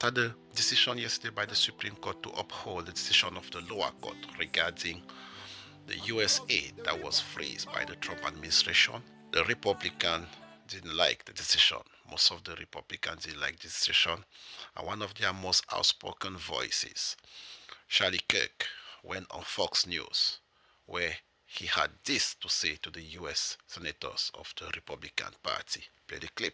After the decision yesterday by the Supreme Court to uphold the decision of the lower court regarding the US aid that was freezed by the Trump administration, the Republicans didn't like the decision. Most of the Republicans didn't like the decision, and one of their most outspoken voices, Charlie Kirk, went on Fox News, where he had this to say to the U.S. senators of the Republican Party. Play the clip.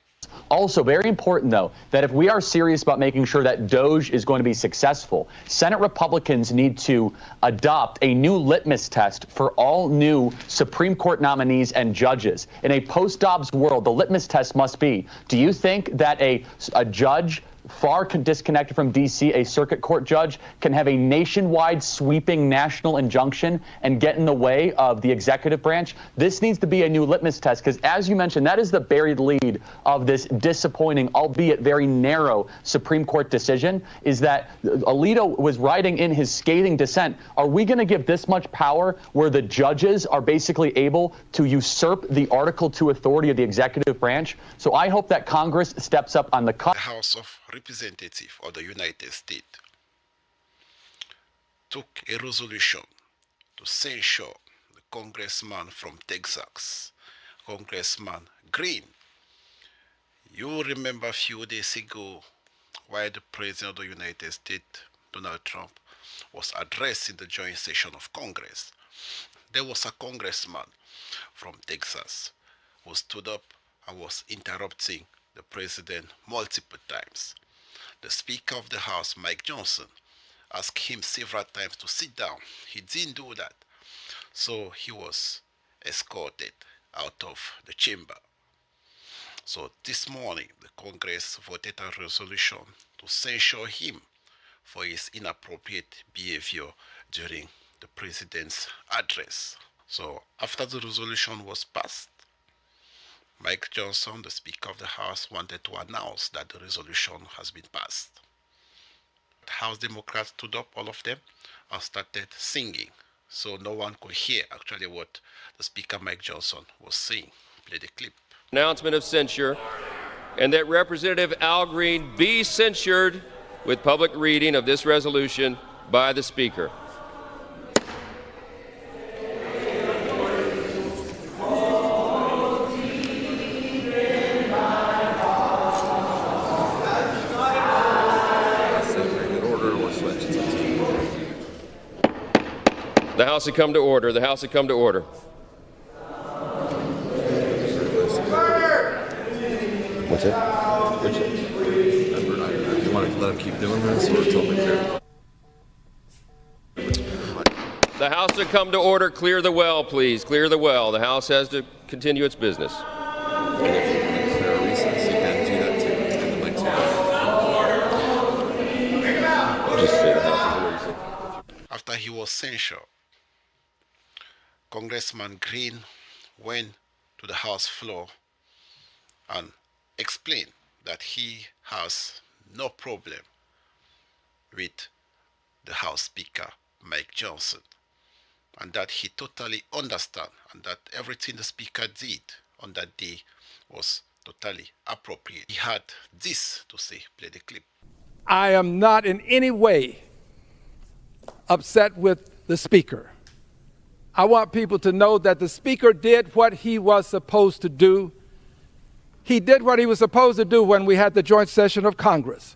Also, very important, though, that if we are serious about making sure that DOJ is going to be successful, Senate Republicans need to adopt a new litmus test for all new Supreme Court nominees and judges. In a post-Dobbs world, the litmus test must be, do you think that a judge far disconnected from D.C., a circuit court judge, can have a nationwide sweeping national injunction and get in the way of the executive branch? This needs to be a new litmus test because, as you mentioned, that is the buried lead of this disappointing, albeit very narrow, Supreme Court decision, is that Alito was writing in his scathing dissent, are we going to give this much power where the judges are basically able to usurp the Article 2 authority of the executive branch? So I hope that Congress steps up on the cut. The House of Representatives of the United States took a resolution to censure the congressman from Texas, Congressman Green. You remember a few days ago while the President of the United States, Donald Trump, was addressing the joint session of Congress. There was a congressman from Texas who stood up and was interrupting the president multiple times. The Speaker of the House, Mike Johnson, asked him several times to sit down. He didn't do that. So he was escorted out of the chamber. So this morning, the Congress voted a resolution to censure him for his inappropriate behavior during the president's address. So after the resolution was passed, Mike Johnson, the Speaker of the House, wanted to announce that the resolution has been passed. House Democrats stood up, all of them, and started singing. So no one could hear actually what the Speaker, Mike Johnson, was saying. Play the clip. Announcement of censure, and that Representative Al Green be censured with public reading of this resolution by the Speaker. The House had come to order. The House had come to order. What's it? You want to let him keep doing this, or totally clear? The House had come to order. Clear the well, please. Clear the well. The House has to continue its business. And if you want to clear a recess, you can do that too. And the mic's on. Just say the House is emergency. After he was censured, Congressman Green went to the House floor and explained that he has no problem with the House Speaker, Mike Johnson, and that he totally understands and that everything the Speaker did on that day was totally appropriate. He had this to say. Play the clip. I am not in any way upset with the Speaker. I want people to know that the Speaker did what he was supposed to do. He did what he was supposed to do when we had the joint session of Congress.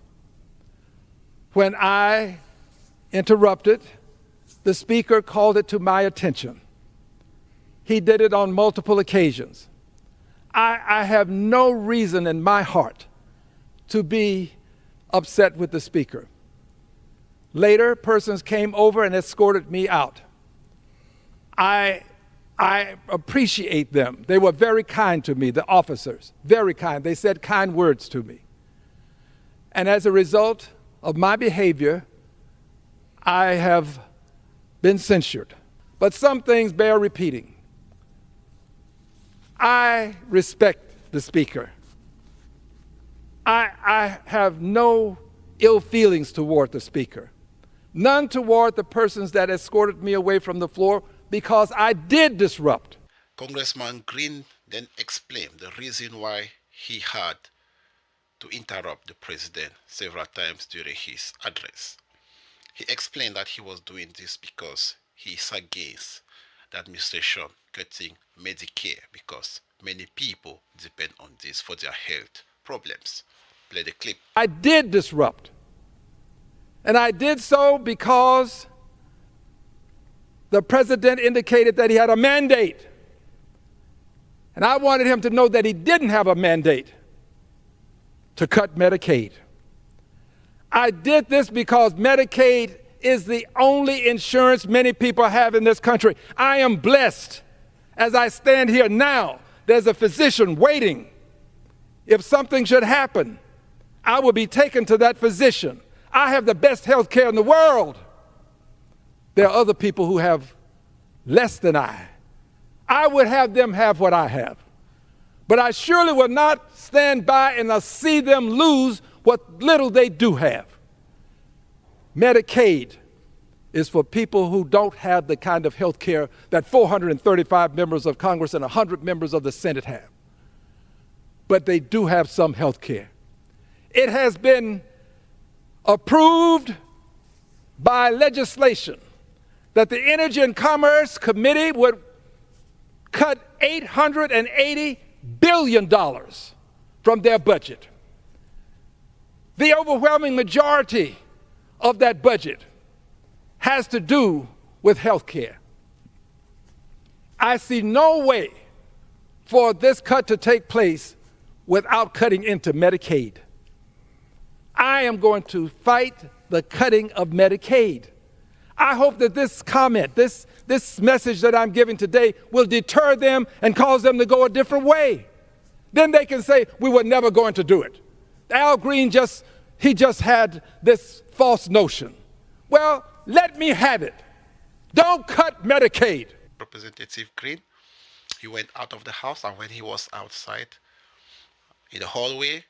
When I interrupted, the Speaker called it to my attention. He did it on multiple occasions. I have no reason in my heart to be upset with the Speaker. Later, persons came over and escorted me out. I appreciate them. They were very kind to me, the officers, very kind. They said kind words to me. And as a result of my behavior, I have been censured. But some things bear repeating. I respect the Speaker. I have no ill feelings toward the Speaker. None toward the persons that escorted me away from the floor, because I did disrupt. Congressman Green then explained the reason why he had to interrupt the president several times during his address. He explained that he was doing this because he is against the administration cutting Medicare because many people depend on this for their health problems. Play the clip. I did disrupt. And I did so because the president indicated that he had a mandate. And I wanted him to know that he didn't have a mandate to cut Medicaid. I did this because Medicaid is the only insurance many people have in this country. I am blessed. As I stand here now, there's a physician waiting. If something should happen, I will be taken to that physician. I have the best health care in the world. There are other people who have less than I. I would have them have what I have. But I surely will not stand by and see them lose what little they do have. Medicaid is for people who don't have the kind of health care that 435 members of Congress and 100 members of the Senate have. But they do have some health care. It has been approved by legislation that the Energy and Commerce Committee would cut $880 billion from their budget. The overwhelming majority of that budget has to do with health care. I see no way for this cut to take place without cutting into Medicaid. I am going to fight the cutting of Medicaid. I hope that this comment, this message that I'm giving today will deter them and cause them to go a different way. Then they can say, we were never going to do it. Al Green just had this false notion. Well, let me have it. Don't cut Medicaid. Representative Green, he went out of the house, and when he was outside in the hallway,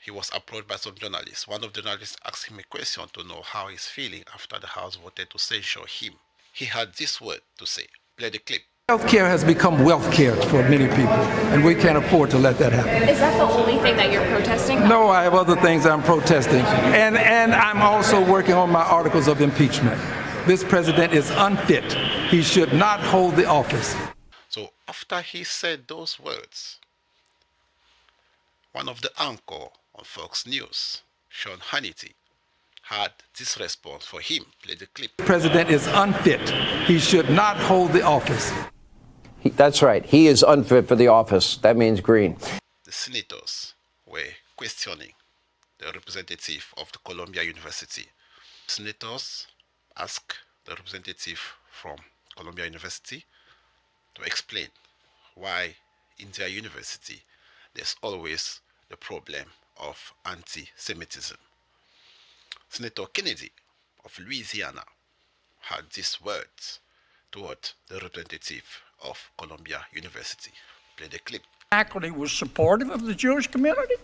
he was approached by some journalists. One of the journalists asked him a question to know how he's feeling after the House voted to censure him. He had this word to say. Play the clip. Healthcare has become wealth care for many people, and we can't afford to let that happen. Is that the only thing that you're protesting? No, I have other things I'm protesting. And I'm also working on my articles of impeachment. This president is unfit. He should not hold the office. So after he said those words, one of the anchors on Fox News, Sean Hannity, had this response for him. Play the clip. The president is unfit. He should not hold the office. That's right. He is unfit for the office. That means Green. The senators were questioning the representative of the Columbia University. Senators asked the representative from Columbia University to explain why in their university there's always the problem of anti-Semitism. Senator Kennedy of Louisiana had these words toward the representative of Columbia University. Play the clip. Faculty was supportive of the Jewish community.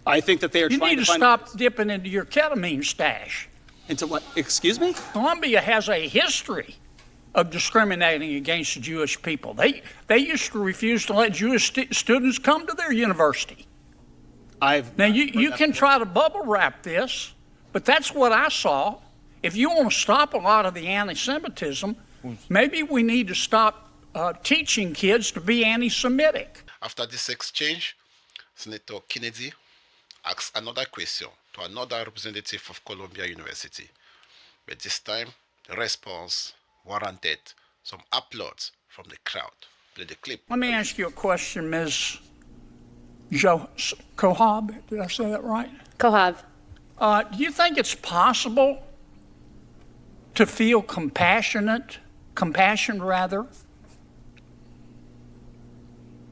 I think that they are You trying need to to stop dipping into your ketamine stash. into what? Excuse me? Columbia has a history of discriminating against the Jewish people. They used to refuse to let Jewish students come to their university. Now, you can try to bubble wrap this, but that's what I saw. If you want to stop a lot of the anti-Semitism, maybe we need to stop teaching kids to be anti-Semitic. After this exchange, Senator Kennedy asked another question to another representative of Columbia University. But this time, the response warranted some applause from the crowd. Play the clip. Let me ask you a question, Ms. Kohab. Did I say that right? Kohav. Do you think it's possible to feel compassion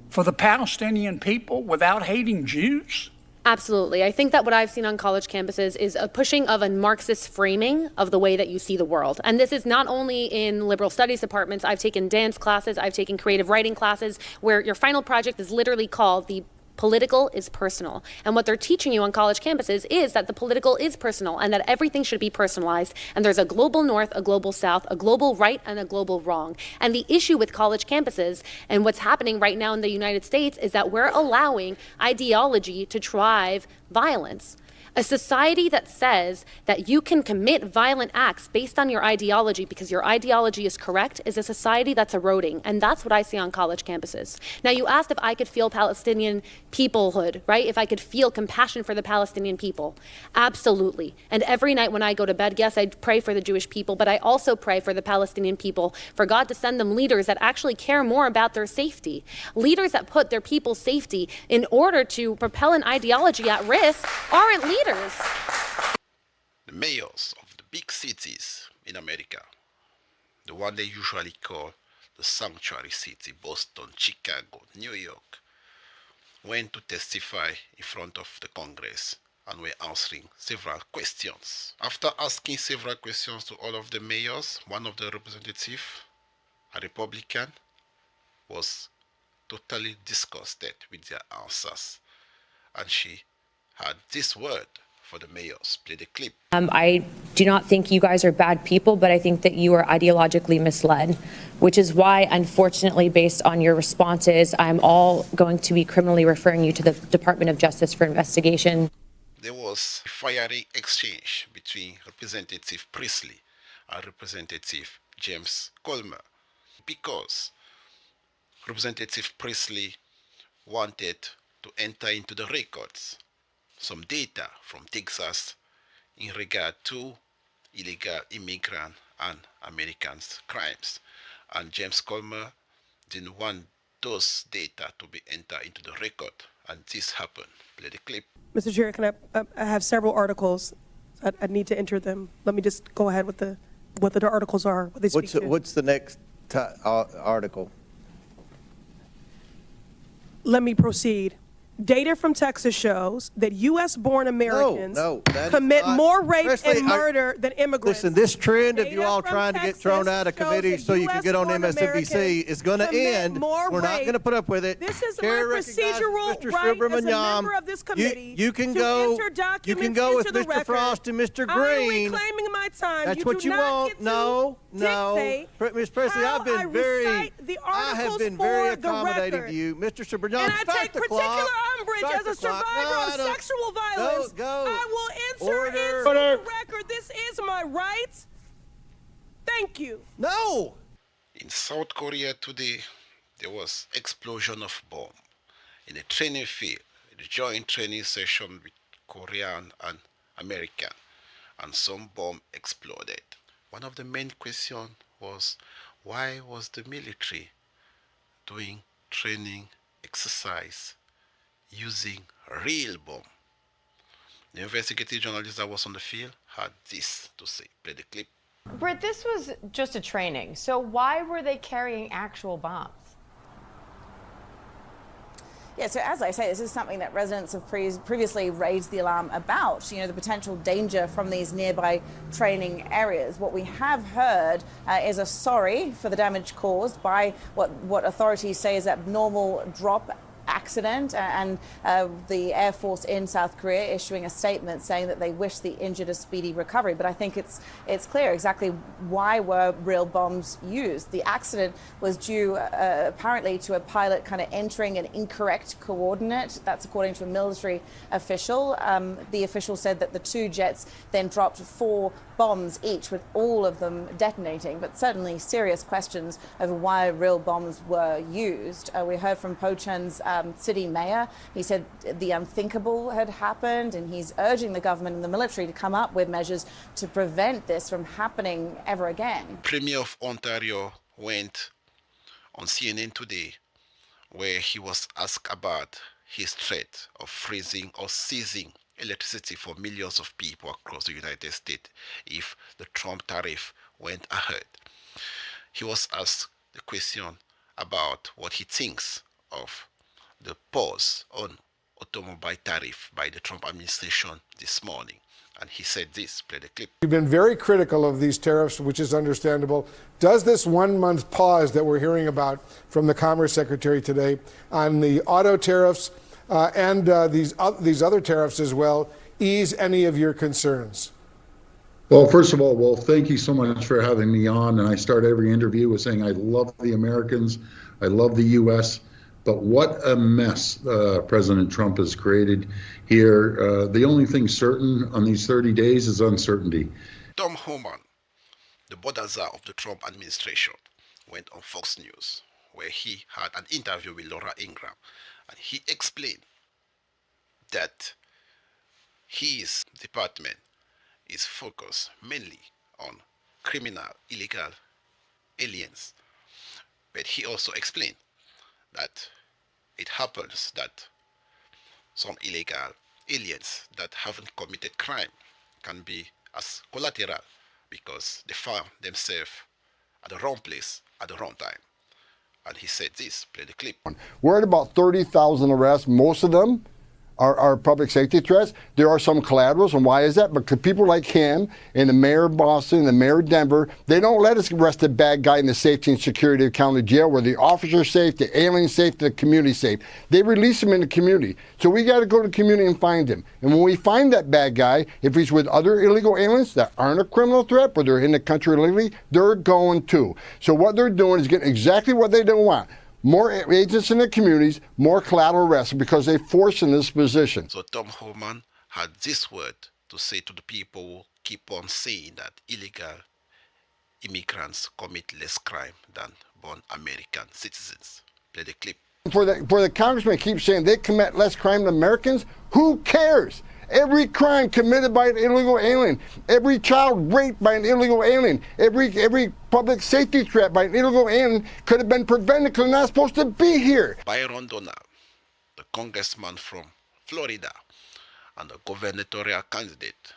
for the Palestinian people without hating Jews? Absolutely. I think that what I've seen on college campuses is a pushing of a Marxist framing of the way that you see the world. And this is not only in liberal studies departments. I've taken dance classes, I've taken creative writing classes, where your final project is literally called the Political is personal. And what they're teaching you on college campuses is that the political is personal and that everything should be personalized. And there's a global north, a global south, a global right, and a global wrong. And the issue with college campuses and what's happening right now in the United States is that we're allowing ideology to drive violence. A society that says that you can commit violent acts based on your ideology because your ideology is correct is a society that's eroding. And that's what I see on college campuses. Now, you asked if I could feel Palestinian peoplehood, right? If I could feel compassion for the Palestinian people. Absolutely. And every night when I go to bed, yes, I pray for the Jewish people, but I also pray for the Palestinian people, for God to send them leaders that actually care more about their safety. Leaders that put their people's safety in order to propel an ideology at risk aren't leaders. The mayors of the big cities in America, the one they usually call the sanctuary city, Boston, Chicago, New York, went to testify in front of the Congress and were answering several questions. After asking several questions to all of the mayors, one of the representatives, a Republican, was totally disgusted with their answers. And she had this word for the mayors. Play the clip. I do not think you guys are bad people, but I think that you are ideologically misled, which is why, unfortunately, based on your responses, I'm all going to be criminally referring you to the Department of Justice for investigation. There was a fiery exchange between Representative Priestley and Representative James Comer because Representative Priestley wanted to enter into the records some data from Texas in regard to illegal immigrant and Americans' crimes. And James Comer didn't want those data to be entered into the record. And this happened. Play the clip. Mr. Chair, can I have several articles. I need to enter them. Let me just go ahead with what the articles are. What they speak to. What's the next article? Let me proceed. Data from Texas shows that U.S.-born Americans commit more rape and murder than immigrants. Listen, this trend of you all trying to get thrown out of committee so you can get on MSNBC is going to end. We're not going to put up with it. This is my procedural right as a member of this committee. You can go with Mr. Frost and Mr. Green. I'm reclaiming my time. That's what you want. No. Ms. Presley, I have been very accommodating to you. Mr. Sabrina, and I take particular umbrage as a survivor of sexual violence. I will enter into the record. This is my right. Thank you. No. In South Korea today, there was explosion of bomb in a training field, a joint training session with Korean and American, and some bomb exploded. One of the main questions was, why was the military doing training exercise using a real bomb? The investigative journalist that was on the field had this to say. Play the clip. Britt, this was just a training, so why were they carrying actual bombs? Yeah, so as I say, this is something that residents have previously raised the alarm about, the potential danger from these nearby training areas. What we have heard is a sorry for the damage caused by what authorities say is abnormal drop accident, and the Air Force in South Korea issuing a statement saying that they wish the injured a speedy recovery. But I think it's clear exactly why were real bombs used. The accident was due apparently to a pilot kind of entering an incorrect coordinate. That's according to a military official. The official said that the two jets then dropped 4 bombs each, with all of them detonating, but certainly serious questions over why real bombs were used. We heard from Pocheon's city mayor. He said the unthinkable had happened, and he's urging the government and the military to come up with measures to prevent this from happening ever again. Premier of Ontario went on CNN today, where he was asked about his threat of freezing or seizing electricity for millions of people across the United States if the Trump tariff went ahead. He was asked the question about what he thinks of the pause on automobile tariff by the Trump administration this morning. And he said this. Play the clip. We've been very critical of these tariffs, which is understandable. Does this 1-month pause that we're hearing about from the Commerce Secretary today on the auto tariffs and these other tariffs as well ease any of your concerns? Well, first of all, thank you so much for having me on. And I start every interview with saying I love the Americans, I love the U.S., but what a mess President Trump has created here. The only thing certain on these 30 days is uncertainty. Tom Homan, the Bodaza of the Trump administration, went on Fox News, where he had an interview with Laura Ingraham, and he explained that his department is focused mainly on criminal, illegal aliens. But he also explained that it happens that some illegal aliens that haven't committed crime can be as collateral because they found themselves at the wrong place at the wrong time. And he said this, play the clip. We're at about 30,000 arrests. Most of them are public safety threats. There are some collaterals, and why is that? Because people like him and the mayor of Boston and the mayor of Denver, they don't let us arrest a bad guy in the safety and security of the county jail where the officer's safe, the alien's safe, the community's safe. They release him in the community. So we got to go to the community and find him. And when we find that bad guy, if he's with other illegal aliens that aren't a criminal threat, but they're in the country illegally, they're going too. So what they're doing is getting exactly what they don't want. More agents in the communities, more collateral arrests because they force in this position. So Tom Homan had this word to say to the people who keep on saying that illegal immigrants commit less crime than born American citizens. Play the clip. For the congressman to keep saying they commit less crime than Americans, who cares? Every crime committed by an illegal alien, every child raped by an illegal alien, every public safety threat by an illegal alien could have been prevented because they're not supposed to be here. Byron Donald, the congressman from Florida and the gubernatorial candidate,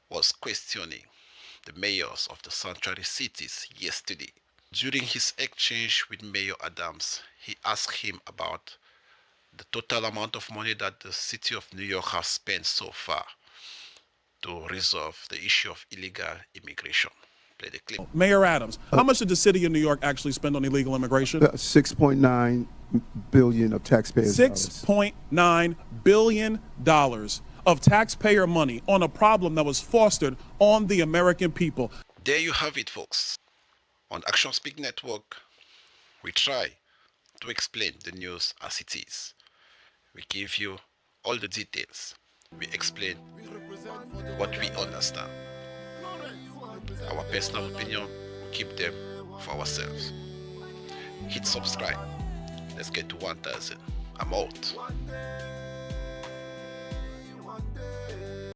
was questioning the mayors of the sanctuary cities yesterday. During his exchange with Mayor Adams, he asked him about the total amount of money that the city of New York has spent so far to resolve the issue of illegal immigration. Play the clip. Mayor Adams, how much did the city of New York actually spend on illegal immigration? $6.9 billion of taxpayers. $6.9 billion of taxpayer money on a problem that was fostered on the American people. There you have it, folks. On Action Speak Network, we try to explain the news as it is. We give you all the details. We explain what we understand. Our personal opinion, we keep them for ourselves. Hit subscribe. Let's get to 1,000. I'm out.